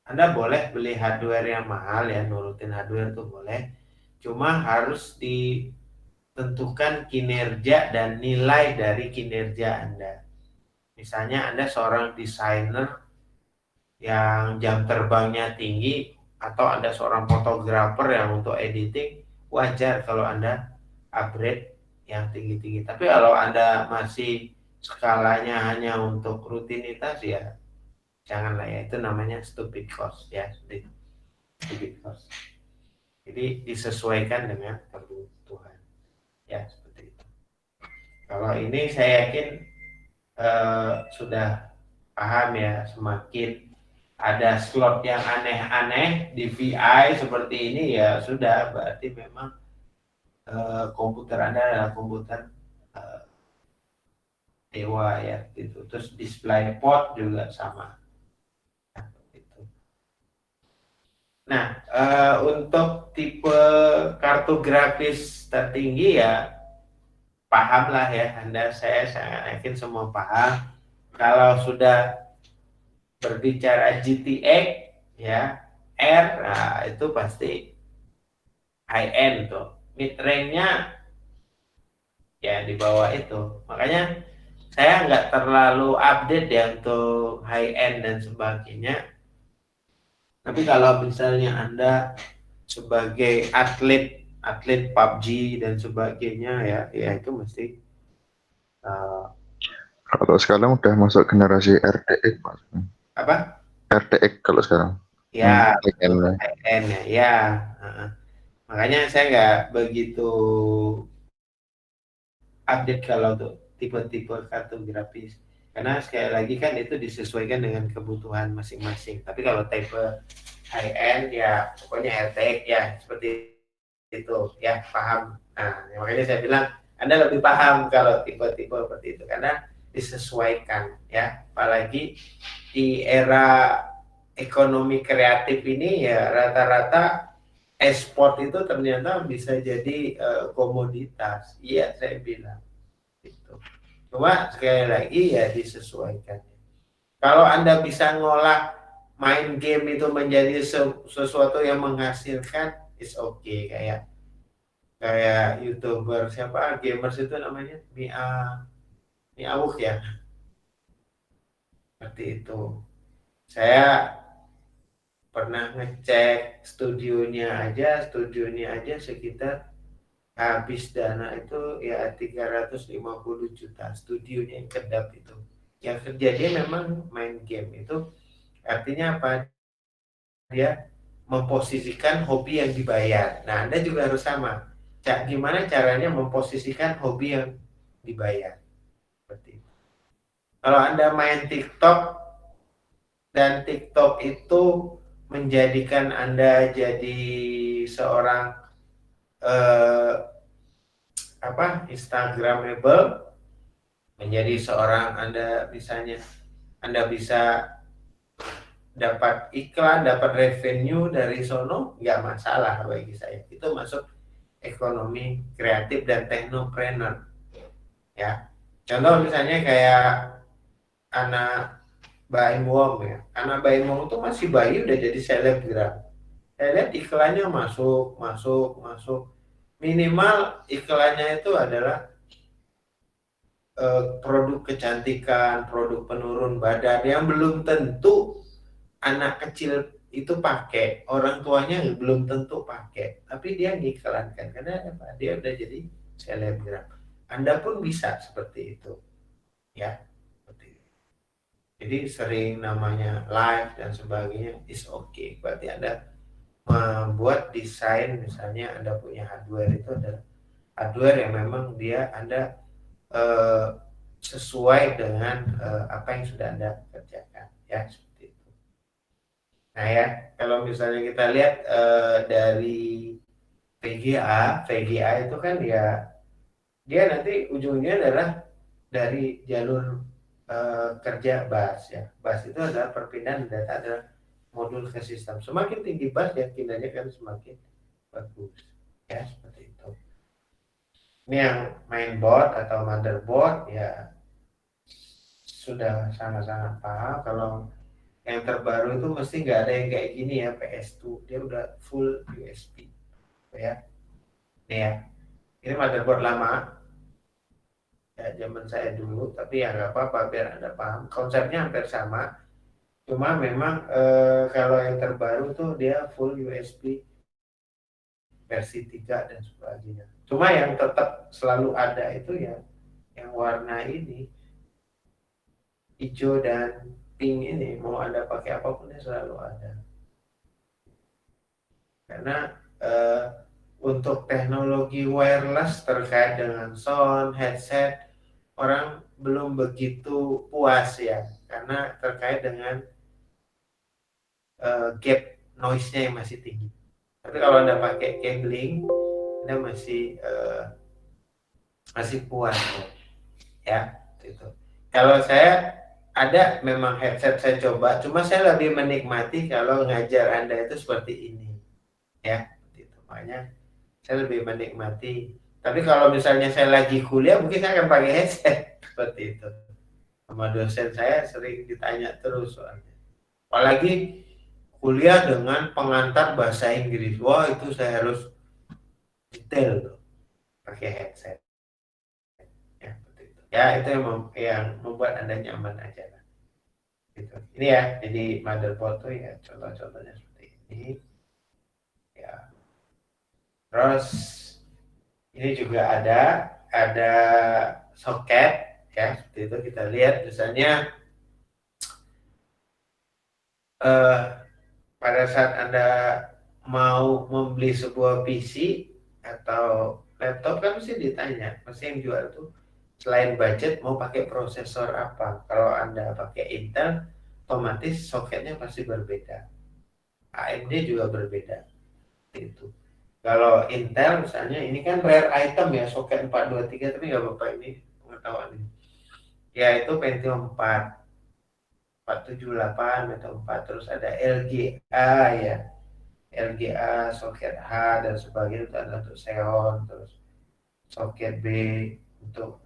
Anda boleh beli hardware yang mahal ya, nurutin hardware tuh boleh. Cuma harus ditentukan kinerja dan nilai dari kinerja Anda. Misalnya Anda seorang desainer yang jam terbangnya tinggi, atau Anda seorang fotografer yang untuk editing, wajar kalau Anda upgrade yang tinggi-tinggi. Tapi kalau Anda masih skalanya hanya untuk rutinitas, ya janganlah ya, itu namanya stupid cost ya, stupid cost. Jadi disesuaikan dengan kebutuhan ya, seperti itu. Kalau ini saya yakin sudah paham ya, semakin ada slot yang aneh-aneh di VI seperti ini ya sudah, berarti memang komputer Anda adalah komputer dewa ya gitu. Terus display port juga sama. Nah, untuk tipe kartu grafis tertinggi ya paham lah ya Anda, saya sangat yakin semua paham. Kalau sudah berbicara GTX ya R, nah itu pasti high end tuh. Mid range-nya ya di bawah itu. Makanya saya nggak terlalu update ya untuk high end dan sebagainya. Tapi kalau misalnya Anda sebagai atlet PUBG dan sebagainya ya, ya itu mesti Kalau sekarang udah masuk generasi RTX, Mas. apa? RTX kalau sekarang. Ya, betul, High-end. high end ya. Ya, makanya saya nggak begitu update kalau untuk tipe-tipe kartu grafis. Karena sekali lagi kan itu disesuaikan dengan kebutuhan masing-masing. Tapi kalau tipe high end ya pokoknya RTX ya seperti itu ya, paham. Nah, makanya saya bilang Anda lebih paham kalau tipe-tipe seperti itu karena disesuaikan ya. Apalagi di era ekonomi kreatif ini ya rata-rata ekspor itu ternyata bisa jadi komoditas. Iya, saya bilang itu. Cuma sekali lagi ya disesuaikan. Kalau Anda bisa ngolah main game itu menjadi sesuatu yang menghasilkan, is okay. Kayak YouTuber siapa, gamers itu namanya Miawuk ya, seperti itu. Saya pernah ngecek studionya aja sekitar habis dana itu ya 350 juta, studionya yang kedap itu. Yang kerja dia memang main game itu, artinya apa? Dia memposisikan hobi yang dibayar. Nah, Anda juga harus sama. Gimana caranya memposisikan hobi yang dibayar? Seperti itu. Kalau Anda main TikTok dan TikTok itu menjadikan Anda jadi seorang eh, Instagramable, menjadi seorang Anda misalnya Anda bisa dapat iklan, dapat revenue dari sono, nggak masalah bagi saya. Itu masuk ekonomi kreatif dan teknopreneur. Ya, contoh misalnya kayak anak Baim Wong ya. Anak Baim Wong itu masih bayi udah jadi selebgram. Saya lihat iklannya masuk, masuk, masuk. Minimal iklannya itu adalah produk kecantikan, produk penurun badan yang belum tentu anak kecil itu pakai, orang tuanya belum tentu pakai, tapi dia ngiklankan karena apa? Dia udah jadi selebgram. Anda pun bisa seperti itu, ya. Seperti itu. Jadi sering namanya live dan sebagainya is okay. Berarti Anda membuat desain, misalnya Anda punya hardware itu adalah hardware yang memang dia Anda eh, sesuai dengan apa yang sudah Anda kerjakan, ya seperti itu. Nah ya, kalau misalnya kita lihat dari VGA itu kan ya dia nanti ujungnya adalah dari jalur kerja bus ya. Bus itu adalah perpindahan data adalah modul ke sistem. Semakin tinggi bus ya kinerjanya kan semakin bagus. Ya seperti itu. Ini yang mainboard atau motherboard ya sudah sangat-sangat paham kalau yang terbaru itu mesti nggak ada yang kayak gini ya, PS2 dia udah full USB ya. Nih ya, ini motherboard lama ya zaman saya dulu, tapi ya nggak apa-apa biar Anda paham konsepnya hampir sama, cuma memang kalau yang terbaru tuh dia full USB versi 3 dan sebagainya. Cuma yang tetap selalu ada itu ya yang warna ini hijau dan pink ini, mau Anda pakai apapun ya selalu ada. Karena untuk teknologi wireless terkait dengan sound, headset, orang belum begitu puas ya, karena terkait dengan gap noise-nya yang masih tinggi. Tapi kalau Anda pakai cabling, Anda masih puas ya. Gitu. Kalau saya ada memang headset saya coba, cuma saya lebih menikmati kalau ngajar Anda itu seperti ini ya. Gitu. Makanya saya lebih menikmati. Tapi kalau misalnya saya lagi kuliah, mungkin saya akan pakai headset seperti itu. Sama dosen saya sering ditanya terus soalnya. Apalagi kuliah dengan pengantar bahasa Inggris. Wah, itu saya harus detail tuh pakai headset. Ya, seperti itu. Ya, itu yang membuat Anda nyaman aja lah. Gitu. Ini ya, jadi motherboard tuh ya contoh-contohnya seperti ini. Ya. Terus ini juga ada soket ya, seperti itu kita lihat misalnya pada saat Anda mau membeli sebuah PC atau laptop kan mesti ditanya, pasti yang jual tuh selain budget mau pakai prosesor apa. Kalau Anda pakai Intel, otomatis soketnya pasti berbeda. AMD juga berbeda. Itu. Kalau Intel misalnya ini kan rare item ya, soket 423, tapi nggak apa-apa ini pengetahuan ini. Yaitu Pentium 4, 478 atau 4, terus ada LGA ya. LGA, soket H dan sebagainya itu ada untuk Xeon, terus soket B untuk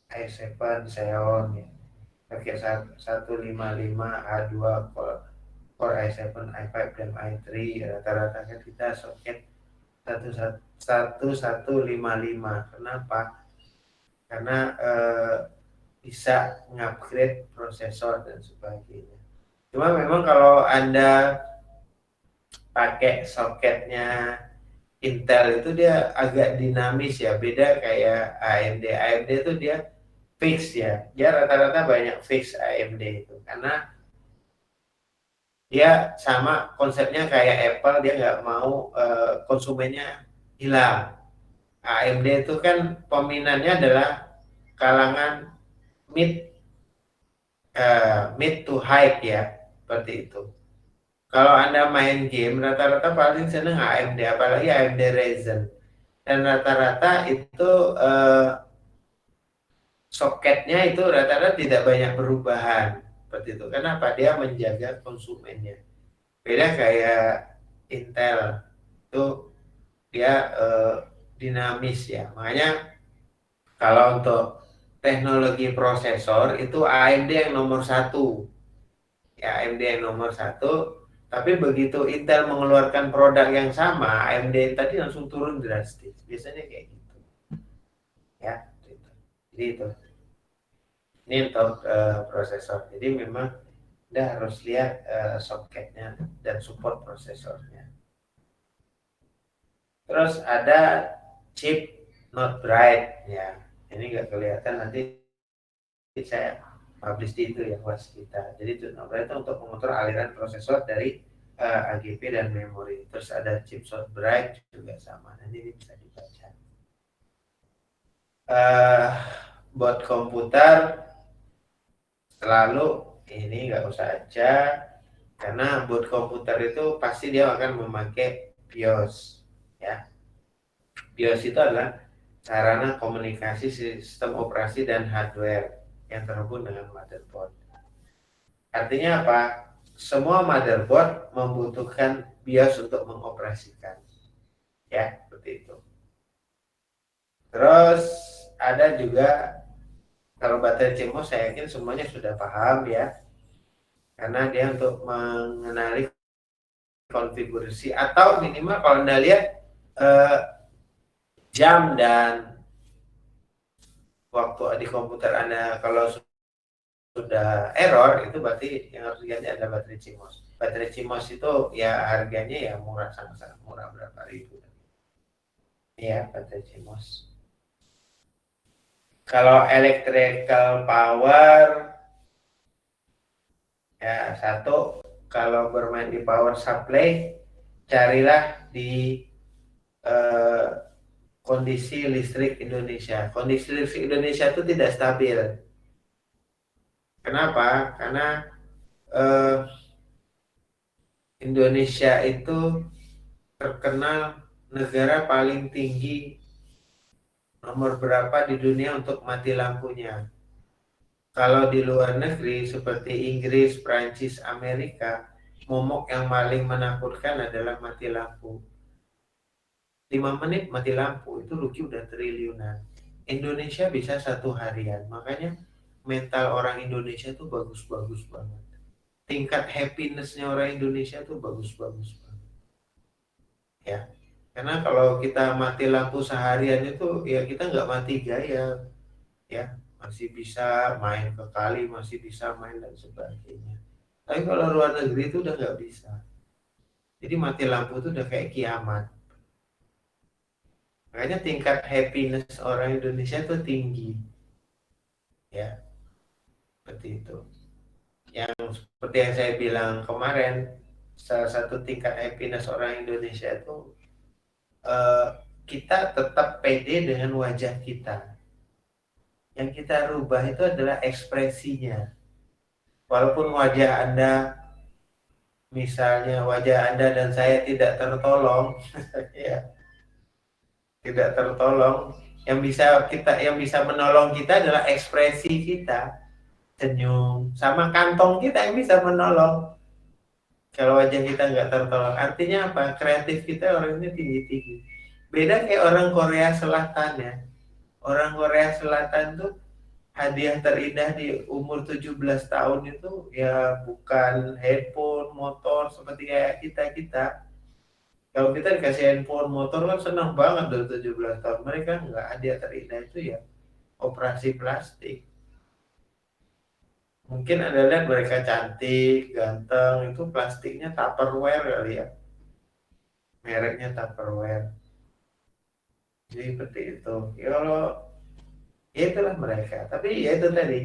i7 Xeon ya. Soket 155 A2 Core i7, i5 dan i3 rata-rata kan kita soket 1155. Kenapa? Karena bisa ngupgrade prosesor dan sebagainya. Cuma memang kalau Anda pakai soketnya Intel itu dia agak dinamis ya, beda kayak AMD. AMD itu dia fix ya, dia rata-rata banyak fix AMD itu karena dia sama konsepnya kayak Apple, dia nggak mau konsumennya hilang. AMD itu kan peminatnya adalah kalangan mid mid to high ya, seperti itu. Kalau Anda main game rata-rata paling seneng AMD, apalagi AMD Ryzen. Dan rata-rata itu soketnya itu rata-rata tidak banyak perubahan seperti itu. Kenapa? Dia menjaga konsumennya. Beda kayak Intel itu dia dinamis ya. Makanya kalau untuk teknologi prosesor itu AMD yang nomor satu. Ya AMD yang nomor satu. Tapi begitu Intel mengeluarkan produk yang sama, AMD tadi langsung turun drastis. Biasanya kayak gitu. Ya, gitu. Jadi itu. Ini untuk prosesor. Jadi memang Anda harus lihat soketnya dan support prosesornya. Terus ada chip not bright ya. Ini nggak kelihatan, nanti saya publish di itu ya was kita. Jadi chip not bright itu untuk mengatur aliran prosesor dari AGP dan memori. Terus ada chip not bright juga sama. Nanti ini bisa dibaca. Buat komputer selalu ini nggak usah aja, karena boot komputer itu pasti dia akan memakai BIOS ya. BIOS itu adalah sarana komunikasi sistem operasi dan hardware yang terhubung dengan motherboard. Artinya apa? Semua motherboard membutuhkan BIOS untuk mengoperasikan ya, seperti itu. Terus ada juga Kalau baterai CMOS saya yakin semuanya sudah paham ya, karena dia untuk mengenali konfigurasi atau minimal kalau Anda lihat eh, jam dan waktu di komputer Anda kalau sudah error itu berarti yang harus diganti adalah baterai CMOS. Baterai CMOS itu ya harganya ya murah, sangat-sangat murah, berapa ribu. Ya, baterai CMOS. Kalau electrical power ya satu, kalau bermain di power supply carilah di eh, kondisi listrik Indonesia. Kondisi listrik Indonesia itu tidak stabil. Kenapa? Karena eh, Indonesia itu terkenal negara paling tinggi, nomor berapa di dunia untuk mati lampunya. Kalau di luar negeri seperti Inggris, Prancis, Amerika, momok yang paling menakutkan adalah mati lampu. 5 menit mati lampu itu rugi udah triliunan. Indonesia bisa 1 harian. Makanya mental orang Indonesia itu bagus-bagus banget. Tingkat happiness-nya orang Indonesia itu bagus-bagus banget. Ya. Karena kalau kita mati lampu seharian itu ya kita nggak mati gaya. Ya, masih bisa main ke kali, masih bisa main dan sebagainya. Tapi kalau luar negeri itu udah nggak bisa. Jadi mati lampu itu udah kayak kiamat. Makanya tingkat happiness orang Indonesia itu tinggi. Ya, seperti itu. Seperti yang saya bilang kemarin, salah satu tingkat happiness orang Indonesia itu eh, kita tetap pede dengan wajah kita. Yang kita rubah itu adalah ekspresinya. Walaupun wajah Anda, misalnya wajah Anda dan saya tidak tertolong, ya, tidak tertolong, yang bisa menolong kita adalah ekspresi kita, senyum, sama kantong kita yang bisa menolong. Kalau wajah kita nggak tertolong, artinya apa? Kreatif kita orangnya tinggi-tinggi. Beda kayak orang Korea Selatan ya. Orang Korea Selatan tuh hadiah terindah di umur 17 tahun itu ya bukan handphone, motor seperti kayak kita-kita. Kalau kita dikasih handphone, motor kan senang banget dari 17 tahun. Mereka nggak, hadiah terindah itu ya operasi plastik. Mungkin Anda lihat mereka cantik, ganteng, itu plastiknya Tupperware kali ya. Mereknya Tupperware. Jadi seperti itu. Ya kalau ya itulah mereka. Tapi ya itu tadi,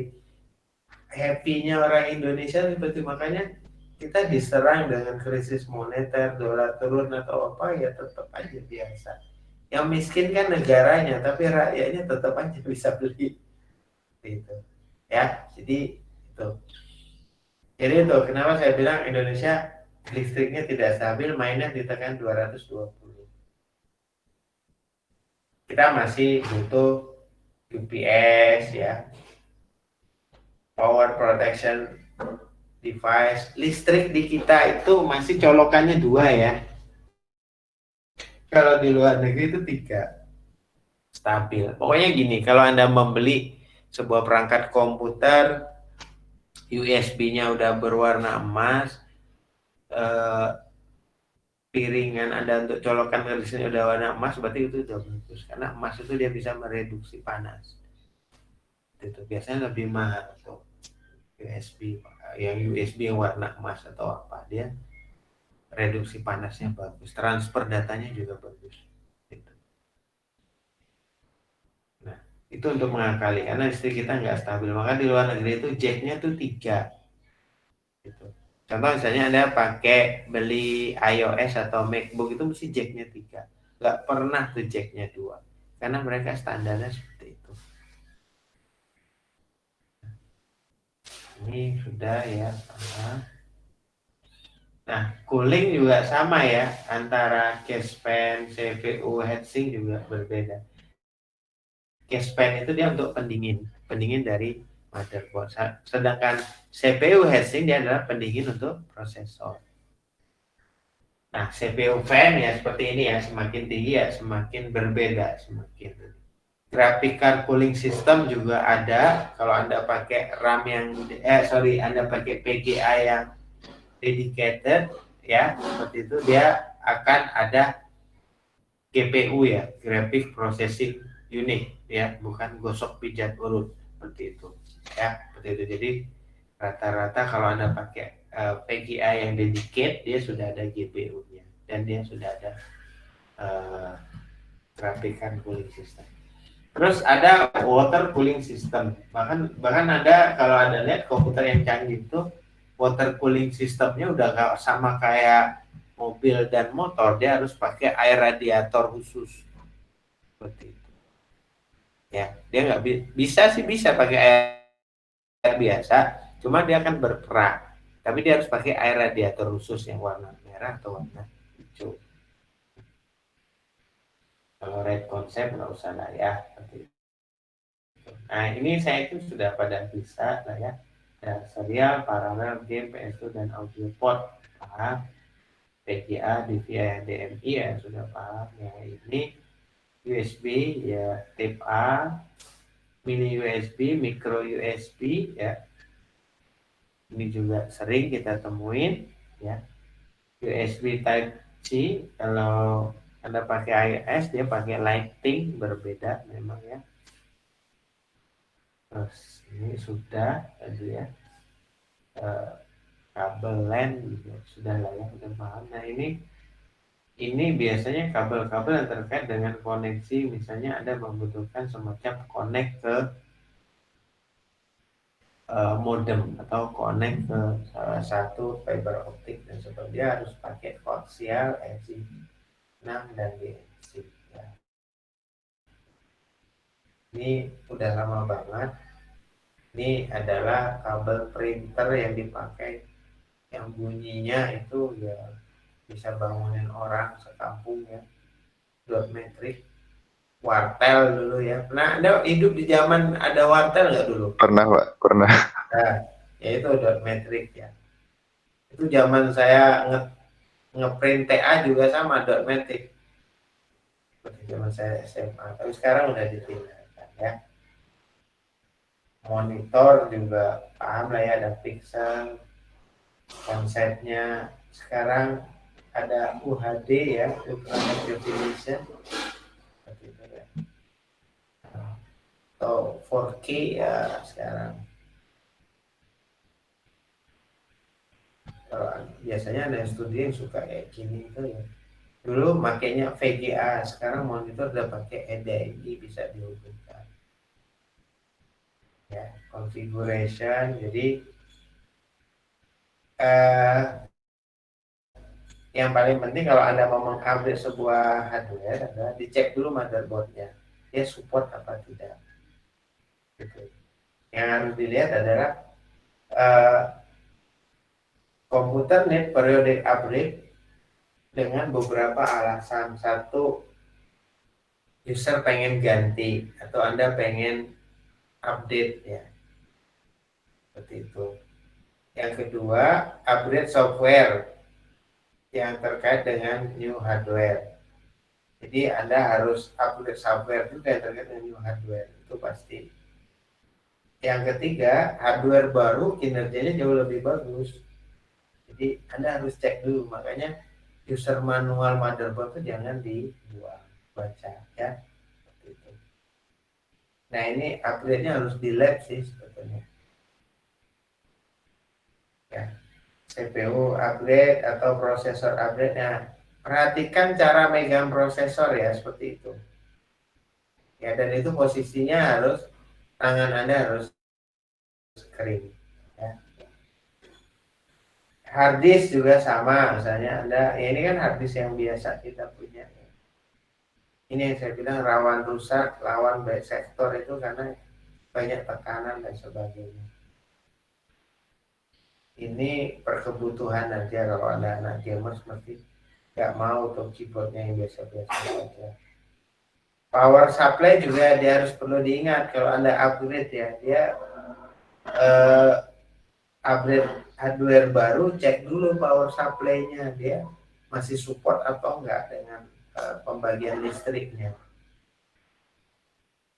happy-nya orang Indonesia seperti makanya kita diserang dengan krisis moneter, dolar turun atau apa ya tetap aja biasa. Yang miskin kan negaranya, tapi rakyatnya tetap aja bisa beli. Gitu. Ya, jadi itu. Jadi itu kenapa saya bilang Indonesia listriknya tidak stabil, mainnya ditekan 220. Kita masih butuh UPS ya, power protection device. Listrik di kita itu masih colokannya 2 ya. Kalau di luar negeri itu 3. Stabil. Pokoknya gini, kalau Anda membeli sebuah perangkat komputer, USB-nya udah berwarna emas, piringan Anda untuk colokan listriknya udah warna emas, berarti itu udah bagus. Karena emas itu dia bisa mereduksi panas. Itu biasanya lebih mahal tuh USB, yang USB yang warna emas atau apa, dia reduksi panasnya bagus, transfer datanya juga bagus. Gitu. Nah, itu untuk mengakali karena listrik kita nggak stabil. Maka di luar negeri itu jacknya tuh 3. Gitu. Contoh misalnya Anda pakai beli iOS atau MacBook itu mesti jacknya 3. Nggak pernah tuh jacknya 2. Karena mereka standarnya seperti itu. Ini sudah ya. Nah, cooling juga sama ya. Antara case fan, CPU, heatsink juga berbeda. Case fan itu dia untuk pendingin dari motherboard. Sedangkan CPU heatsink dia adalah pendingin untuk prosesor. Nah, CPU fan ya seperti ini ya, semakin tinggi ya semakin berbeda, semakin graphic card cooling system juga ada. Kalau Anda pakai RAM yang Anda pakai PGA yang dedicated ya, seperti itu dia akan ada GPU ya, Graphic Processing Unit ya, bukan gosok pijat urut seperti itu ya, seperti itu. Jadi rata-rata kalau Anda pakai PGA yang dedicated dia sudah ada GPU-nya dan dia sudah ada graphic card cooling system. Terus ada water cooling system. Bahkan ada, kalau Anda lihat komputer yang canggih itu water cooling systemnya udah gak sama kayak mobil dan motor, dia harus pakai air radiator khusus seperti itu. Ya, dia nggak bisa pakai air biasa, cuma dia akan berkerak. Tapi dia harus pakai air radiator khusus yang warna merah atau warna hijau. Kalau red concept nggak usah lah ya, seperti itu. Nah ini saya itu sudah pada bisa lah ya. Dan serial, paralel, game, PS2 dan audio port paham. PGA, DVI, DMI ya sudah paham. Ya ini USB ya, tip A, mini USB, micro USB ya. Ini juga sering kita temuin ya. USB Type C, kalau Anda pakai iOS dia pakai Lightning, berbeda memang ya. Terus ini sudah tadi ya, kabel LAN juga sudah lah ya, sudah paham. Nah ini biasanya kabel-kabel yang terkait dengan koneksi, misalnya Anda membutuhkan semacam connect ke modem atau connect ke salah satu fiber optik dan sebagainya, dia harus pakai koaksial EC6 dan DNC ya. Ini udah lama banget. Ini adalah kabel printer yang dipakai, yang bunyinya itu ya bisa bangunin orang sekampung ya. Dot metrik, wartel dulu ya. Nah, Anda hidup di zaman ada wartel nggak dulu? Pernah, Pak, pernah. Nah, ya itu dot metrik ya. Itu zaman saya ngeprint TA juga sama dot metrik. Seperti zaman saya SMA. Tapi sekarang udah ditinggalkan ya. Monitor juga paham lah ya, ada pixel, konsepnya sekarang ada UHD ya, Ultra High Definition seperti itu ya, atau 4K ya sekarang. Kalau biasanya ada studi yang suka kayak gini itu ya, dulu makanya VGA, sekarang monitor udah pakai HDMI, bisa dihubungkan ya, configuration. Jadi yang paling penting kalau Anda mau mengupdate sebuah hardware adalah dicek dulu motherboardnya, dia support apa tidak gitu. Yang harus dilihat adalah komputer need periodic upgrade dengan beberapa alasan. Satu, user pengen ganti atau Anda pengen update ya, seperti itu. Yang kedua, upgrade software yang terkait dengan new hardware. Jadi Anda harus upgrade software juga yang terkait dengan new hardware, itu pasti. Yang ketiga, hardware baru kinerjanya jauh lebih bagus. Jadi Anda harus cek dulu, makanya user manual motherboard itu jangan dibuang, baca ya. Seperti itu. Nah ini upgrade-nya harus di lab sih sebetulnya. Ya. CPU upgrade atau prosesor upgrade. Nah, perhatikan cara megang prosesor ya, seperti itu. Ya, dan itu posisinya harus, tangan Anda harus kering. Ya. Hard disk juga sama, misalnya Anda, ya ini kan hard disk yang biasa kita punya. Ini yang saya bilang rawan rusak, rawan bad sector itu karena banyak tekanan dan sebagainya. Ini perkebutuhan aja, kalau Anda anak gamer seperti nggak mau untuk keyboardnya yang biasa-biasa saja. Power supply juga dia harus perlu diingat, kalau Anda upgrade ya, dia upgrade hardware baru, cek dulu power supply-nya, dia masih support atau enggak dengan pembagian listriknya.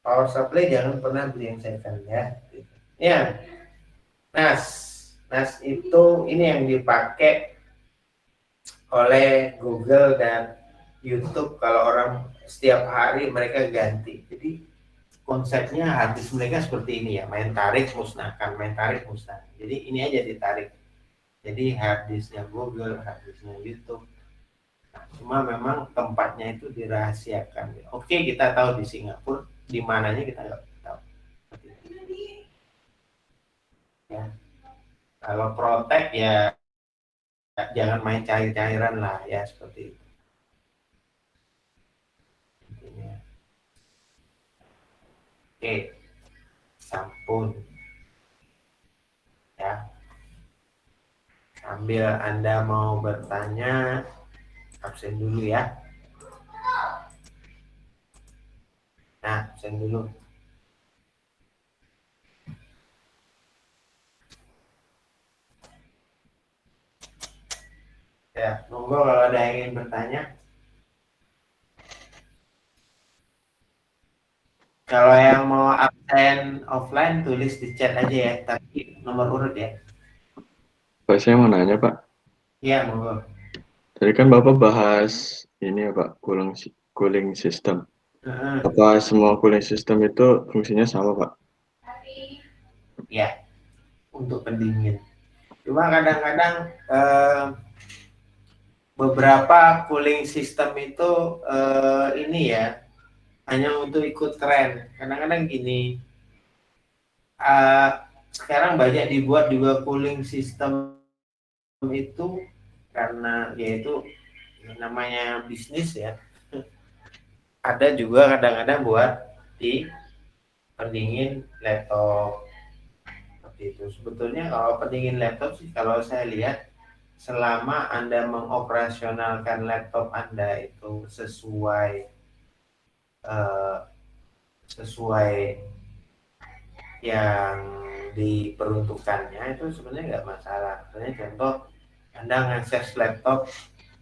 Power supply jangan pernah beli yang second ya. Ya, NAS. NAS itu ini yang dipakai oleh Google dan YouTube kalau orang setiap hari mereka ganti. Jadi konsepnya habis mereka seperti ini ya, main tarik musnahkan, main tarik musnahkan. Jadi ini aja ditarik. Jadi harddisknya Google, harddisknya YouTube. Nah, cuma memang tempatnya itu dirahasiakan. Oke, kita tahu di Singapura, di mananya kita nggak tahu. Ya. Kalau protek ya jangan main cair-cairan lah ya seperti itu. Intinya. Oke, sampun ya. Sambil Anda mau bertanya, absen dulu ya. Nah, absen dulu. Ya, monggo kalau ada yang ingin bertanya. Kalau yang mau absen offline, tulis di chat aja ya, tapi nomor urut ya. Pak, saya mau nanya, Pak. Iya, monggo. Tadi kan Bapak bahas ini ya, Pak, cooling system. Heeh. Apa semua cooling system itu fungsinya sama, Pak? Ya, untuk pendingin. Cuma kadang-kadang beberapa cooling system itu ini ya, hanya untuk ikut tren. Kadang-kadang gini, eh, sekarang banyak dibuat juga cooling system itu karena yaitu namanya bisnis ya. Ada juga kadang-kadang buat di pendingin laptop seperti itu. Sebetulnya kalau pendingin laptop sih kalau saya lihat selama Anda mengoperasionalkan laptop Anda itu eh, sesuai yang diperuntukannya itu sebenarnya nggak masalah. Sebenarnya contoh Anda ngakses laptop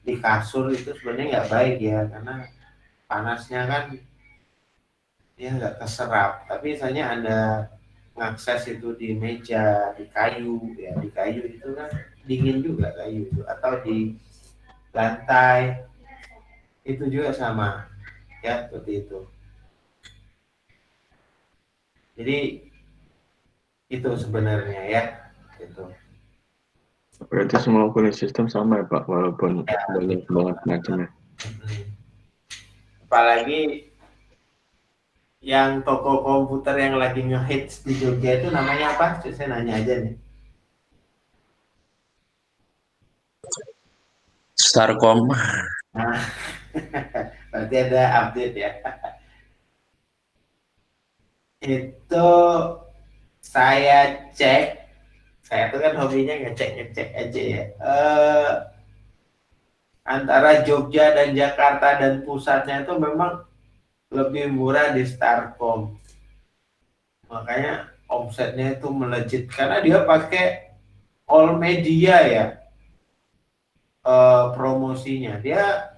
di kasur itu sebenarnya nggak baik ya karena panasnya kan dia nggak keserap. Tapi misalnya Anda ngakses itu di meja, di kayu ya di kayu itu kan dingin juga kayu itu atau di lantai itu juga sama ya seperti itu. Jadi itu sebenarnya ya gitu. Berarti semua cooling system sama ya, Pak, walaupun Ya, banyak banget macamnya. apalagi yang toko komputer yang lagi ngehits di Jogja itu namanya apa? Saya nanya aja nih. Starcom. Nah, berarti ada update ya. Itu saya cek, saya tuh kan hobinya ngecek-ngecek aja ya. Antara Jogja dan Jakarta dan pusatnya itu memang lebih murah di Starcom. Makanya omsetnya itu melejit karena dia pakai all media ya promosinya. Dia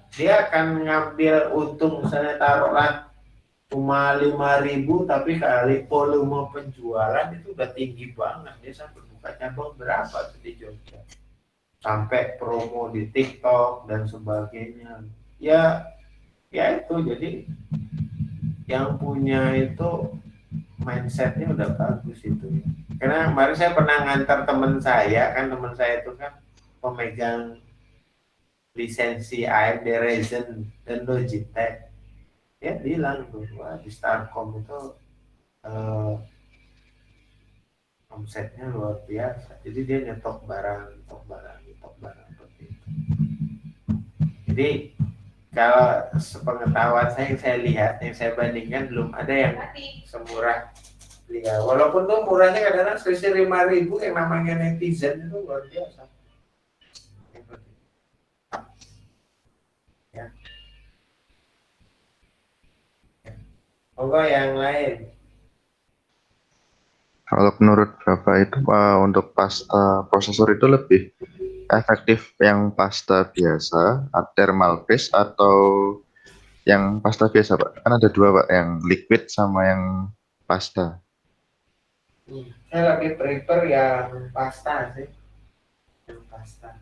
akan ngambil untung misalnya taruhlah cuma 5.000 tapi kali volume penjualan itu udah tinggi banget. Dia sampai buka cabang berapa tuh di Jogja. Sampai promo di TikTok dan sebagainya. Ya itu jadi yang punya itu mindsetnya udah bagus itu ya. Karena kemarin saya pernah ngantar teman saya kan teman saya itu kan pemegang lisensi AMD Ryzen dan Logitech. Dia bilang tuh wah di Starcom itu eh, omsetnya luar biasa. Jadi dia nyetok barang seperti itu. Jadi kalau sepengetahuan saya yang saya lihat, yang saya bandingkan belum ada yang semurah dia. Walaupun tuh murahnya kadang-kadang selisih 5.000 yang namanya netizen itu luar biasa. Ya. Monggo yang lain. Kalau menurut Bapak itu untuk pasta prosesor itu lebih efektif yang pasta biasa, thermal paste atau Yang pasta biasa Pak, kan ada dua Pak, yang liquid sama yang pasta. Saya lebih prefer yang pasta sih, yang pasta.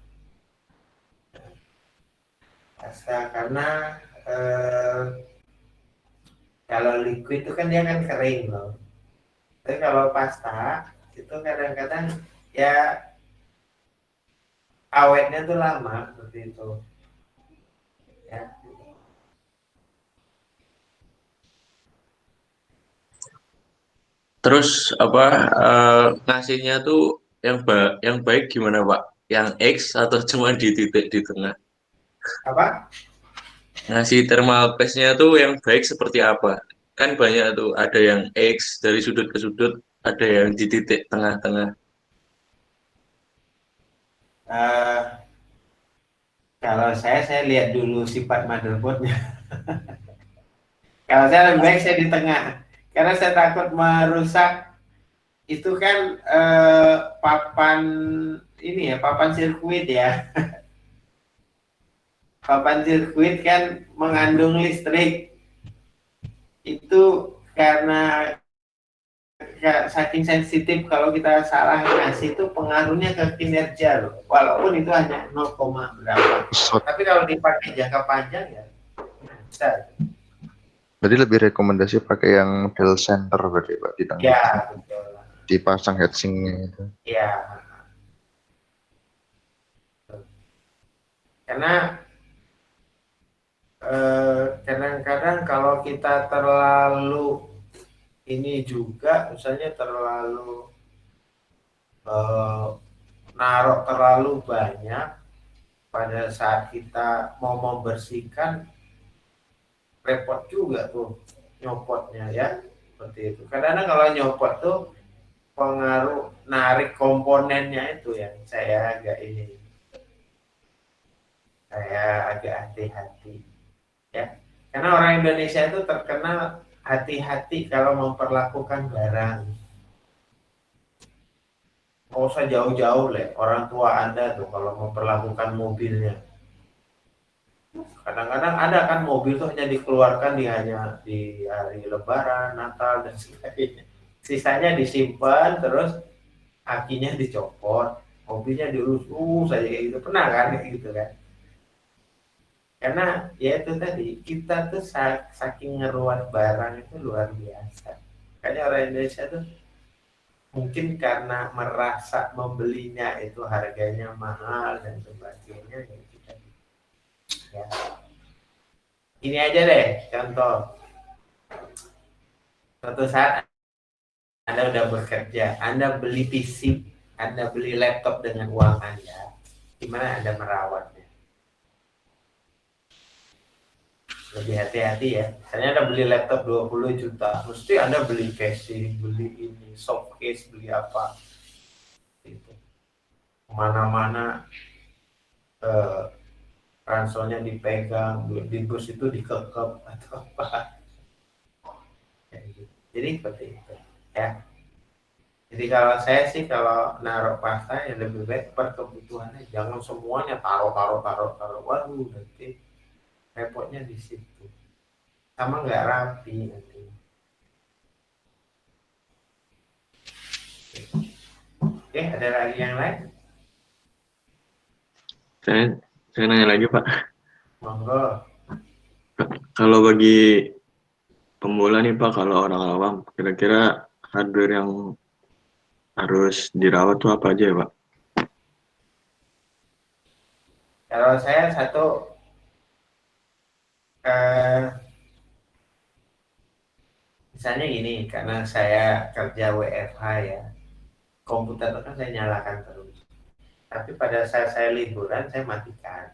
Pasta karena eh, kalau liquid itu kan dia kan kering loh. Tapi kalau pasta itu kadang-kadang ya awetnya tuh lama seperti itu. Ya. Terus apa ngasihnya tuh yang baik gimana Pak? Yang X atau cuma di titik di tengah? Apa? Ngasih thermal paste-nya tuh yang baik seperti apa? Kan banyak tuh, ada yang X dari sudut ke sudut, ada yang di titik tengah-tengah. Eh, kalau saya lihat dulu sifat motherboardnya. Kalau saya lebih baik saya di tengah, karena saya takut merusak itu kan papan ini ya, papan sirkuit ya. Papan sirkuit kan mengandung listrik. Itu karena saking sensitif, kalau kita salah ngasih itu pengaruhnya ke kinerja loh. Walaupun itu hanya 0, berapa. Tapi kalau dipakai jangka panjang ya bisa. Berarti lebih rekomendasi pakai yang model center berarti Pak, di tengah. Ya, betul. Dipasang heatsinknya itu. Ya, karena kadang-kadang kalau kita terlalu ini juga, misalnya terlalu naruh terlalu banyak pada saat kita mau membersihkan, repot juga tuh nyopotnya ya, seperti itu. Kadang-kadang kalau nyopot tuh pengaruh narik komponennya itu yang saya agak hati-hati ya, karena orang Indonesia itu terkenal hati-hati kalau memperlakukan barang. Nggak usah jauh-jauh lah, orang tua Anda tuh kalau memperlakukan mobilnya, kadang-kadang ada kan mobil tuh hanya dikeluarkan hanya di hari Lebaran, Natal dan sebagainya, sisanya disimpan, terus akinya dicopot, mobilnya diurus saja kayak gitu. Pernah kan kayak gitu kan? Karena ya itu tadi, kita tuh saking ngeruat barang itu luar biasa. Kayaknya orang Indonesia tuh mungkin karena merasa membelinya itu harganya mahal dan sebagainya, ya kita ya. Ini aja deh contoh, suatu saat Anda udah bekerja, Anda beli PC, Anda beli laptop dengan uang Anda, gimana Anda merawatnya? Lebih hati-hati ya. Misalnya Anda beli laptop 20 juta, mesti Anda beli casing, beli ini, soft case, beli apa gitu. Kemana-mana ranselnya dipegang, di bus itu dikekep atau apa. Jadi seperti itu ya. Jadi kalau saya sih, kalau naruh pasta ya lebih baik per kebutuhannya, jangan semuanya taruh. Waduh, nanti repotnya di situ. Sama nggak rapi nanti. Oke, ada lagi yang lain? Saya nanya lagi Pak, Monggo. kalau bagi pemula nih Pak, kalau orang awam, kira-kira hardware yang harus dirawat tuh apa aja ya Pak? Kalau saya satu, misalnya gini, karena saya kerja WFH ya, komputer itu kan saya nyalakan terus. Tapi pada saat saya liburan, saya matikan.